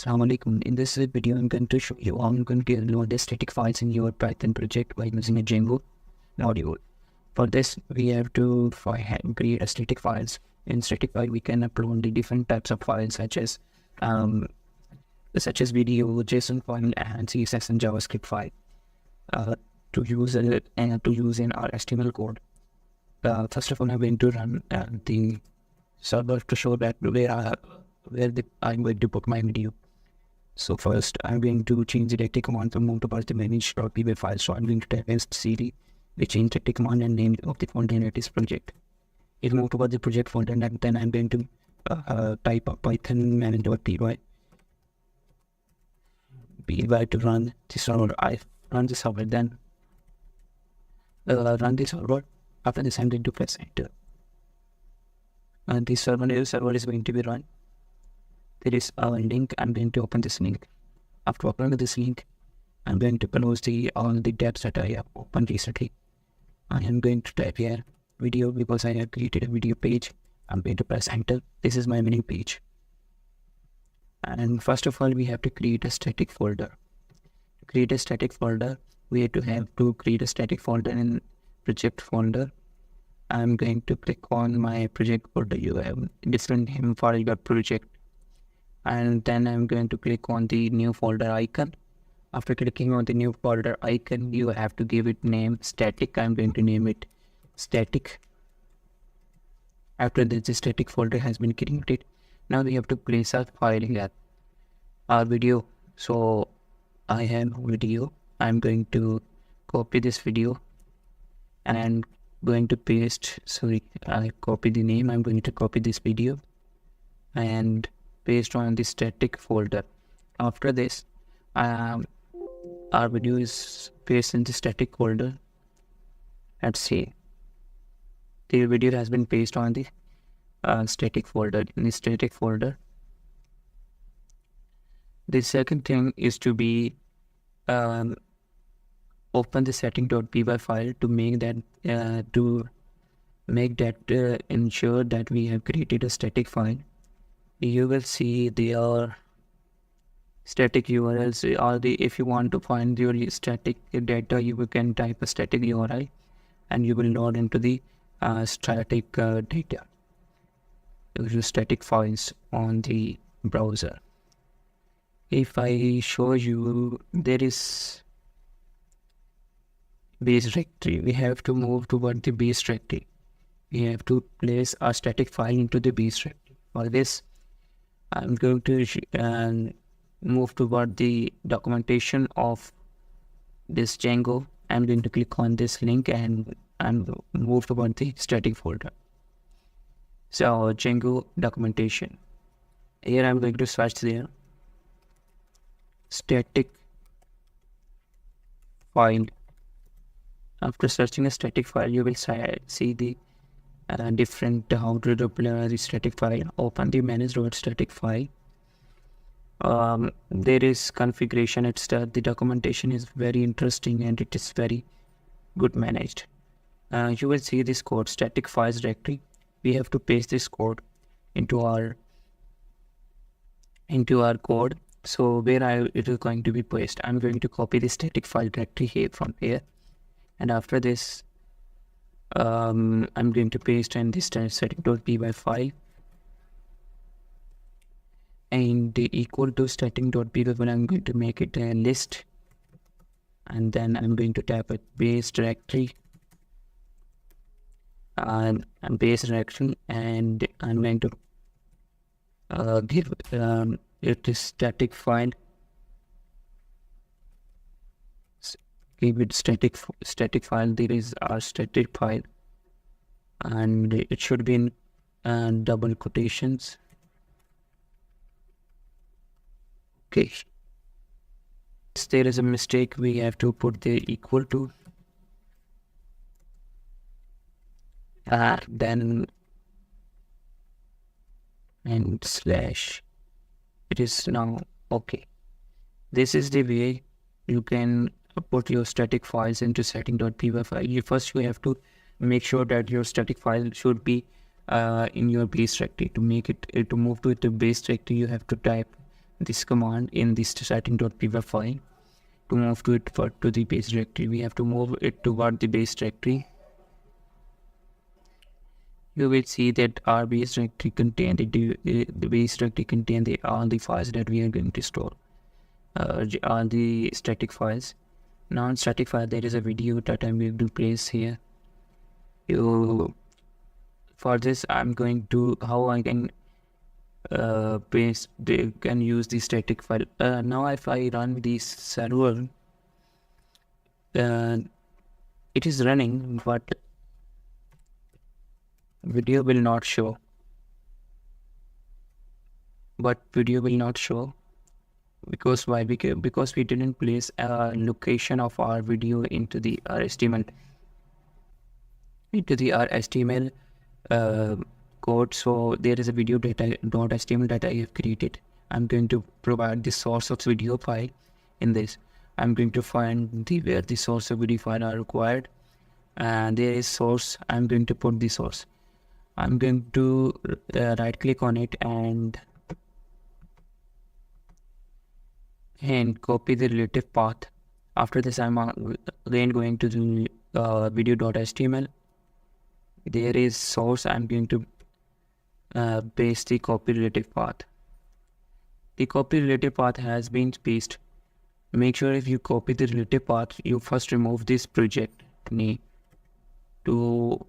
Assalamualaikum. In this video, I'm going to show you how I'm going to load the static files in your Python project by using a Django module. For this, we have to create a static files. In static file, we can upload the different types of files such as video, JSON file, and CSS and JavaScript file to use it and to use in our HTML code. First of all, I'm going to run the server to show that I'm going to put my video. So first, I'm going to change the directory command to move towards the manage.py file. So I'm going to type cd, the change directory command and name of the folder that is project. It move towards the project folder, and then I'm going to type up python manage.py to run the server. I run the server, then run the server. After this, I'm going to press enter. And the server is going to be run. There is a link. I'm going to open this link. After opening this link, I'm going to close all the tabs that I have opened recently. I am going to type here video because I have created a video page. I'm going to press enter. This is my menu page. And first of all, we have to create a static folder. To create a static folder, we have to create a static folder in project folder. I'm going to click on my project folder. You have different name for your project. And then I'm going to click on the new folder icon. After clicking on the new folder icon, you have to give it name static. I'm going to name it static. After this, the static folder has been created. Now we have to place our file here, our video. So I have video. I'm going to copy this video and going to paste, I copy the name. I'm going to copy this video and paste on the static folder. After this, our video is pasted in the static folder. Let's see, the video has been pasted on the static folder. In the static folder, the second thing is to be open the setting.py file to make that ensure that we have created a static file. You will see there static URLs. If you want to find your static data, you can type a static URL and you will load into the static data, your static files on the browser. If I show you, there is base directory. We have to move toward the base directory. We have to place our static file into the base directory. For this, I'm going to move toward the documentation of this Django. I'm going to click on this link and move toward the static folder. So Django documentation. Here I'm going to search there static file. After searching a static file, you will see the different how to deploy the static file. Open the manage.static file. There is configuration. The documentation is very interesting and it is very good managed. You will see this code, static files directory. We have to paste this code into our code. So where it is going to be pasted, I'm going to copy the static file directory here from here. And after this, I'm going to paste in this setting.py file and equal to static.py when I'm going to make it a list, and then I'm going to type a base directory and base directory, and I'm going to give it is static file. Give it static file. There is our static file and it should be in double quotations. Okay, if there is a mistake, we have to put the equal to then and slash. It is now okay. This is the way you can put your static files into setting.py file. First, you have to make sure that your static file should be in your base directory. To make it to move to the base directory, you have to type this command in this setting.py file to move to it to the base directory. We have to move it toward the base directory. You will see that our base directory contain the base directory contain all the files that we are going to store, all the static files. Non-static file, there is a video that I'm going to place here. For this, I'm going to how I can can use the static file. Now if I run this server, it is running, but video will not show. Because why? Because we didn't place a location of our video into the HTML code. So there is a video data.html that I have created. I'm going to provide the source of video file in this. I'm going to find where the source of video file are required, and there is source. I'm going to put the source. I'm going to right click on it and copy the relative path. After this, I'm again going to the video.html. There is source. I'm going to paste the copy relative path. The copy relative path has been pasted. Make sure if you copy the relative path, you first remove this project name to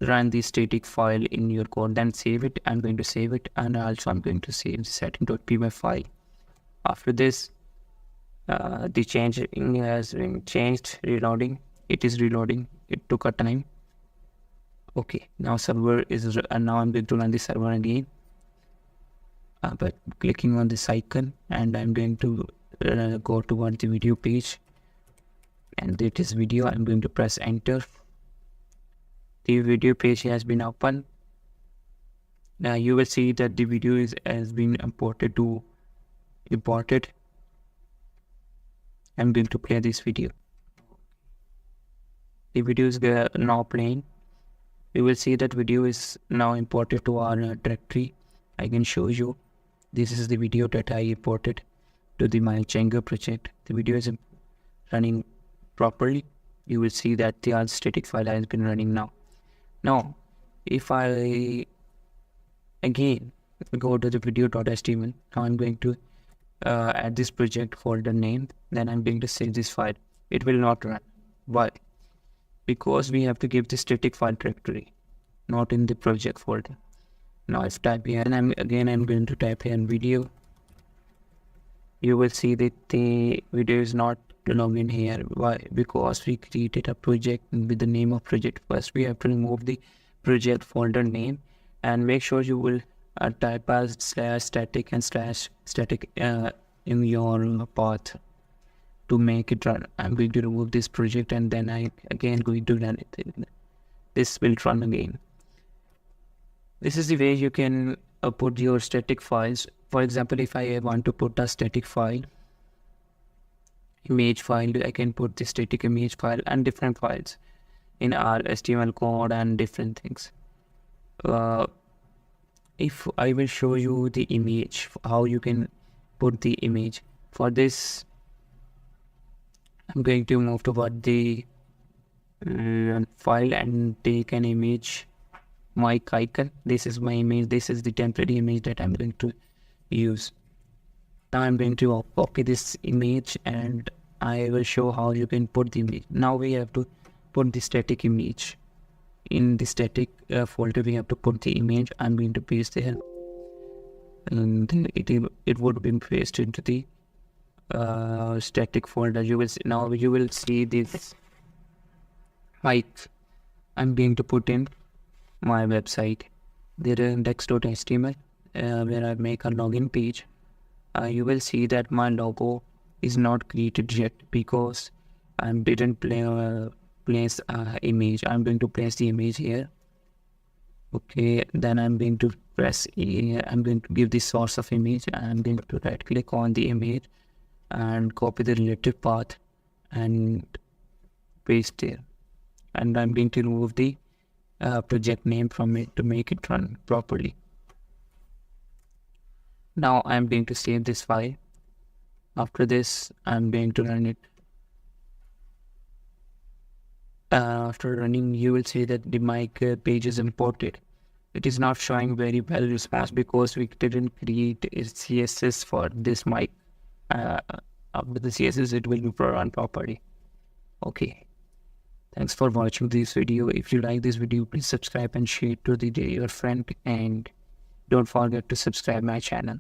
run the static file in your code, then save it. I'm going to save it, and also I'm going to save the setting.py file. After this, the changing has been changed. Reloading. It is reloading. It took a time. Okay, now server is, and now I'm going to run the server again. By clicking on this icon, and I'm going to go toward the video page, and it is video. I'm going to press enter. The video page has been opened. Now you will see that the video has been imported. I'm going to play this video. The video is now playing. You will see that video is now imported to our directory. I can show you. This is the video that I imported to my Django project. The video is running properly. You will see that the static file has been running now. Now, if I again go to the video.html, now I'm going to add this project folder name. Then I'm going to save this file. It will not run. Why? Because we have to give the static file directory, not in the project folder. Now if type here, and I'm going to type here in video. You will see that the video is not logged in here. Why? Because we created a project with the name of project. First we have to remove the project folder name, and make sure you will type as /static and /static in your path to make it run. I'm going to remove this project, and then I again going to run it. This will run again. This is the way you can put your static files. For example, if I want to put a static file, image file, I can put the static image file and different files in our HTML code and different things. If I will show you the image, how you can put the image. For this, I'm going to move toward the file and take an image, mic icon. This is my image. This is the temporary image that I'm going to use. Now I'm going to copy this image, and I will show how you can put the image. Now we have to put the static image. In the static folder, we have to put the image. I'm going to paste there, and it would be pasted into the static folder. You will see, now you will see this height. I'm going to put in my website. There is index.html where I make a login page. You will see that my logo is not created yet because I didn't place image. I'm going to place the image here. Okay, then I'm going to press here. I'm going to give the source of image, and I'm going to right click on the image and copy the relative path and paste there. And I'm going to remove the project name from it to make it run properly. Now I'm going to save this file. After this, I'm going to run it. After running, you will see that the mic page is imported. It is not showing very well response because we didn't create a CSS for this mic. After the CSS, it will be run properly. Okay. Thanks for watching this video. If you like this video, please subscribe and share it to your friend, and don't forget to subscribe my channel.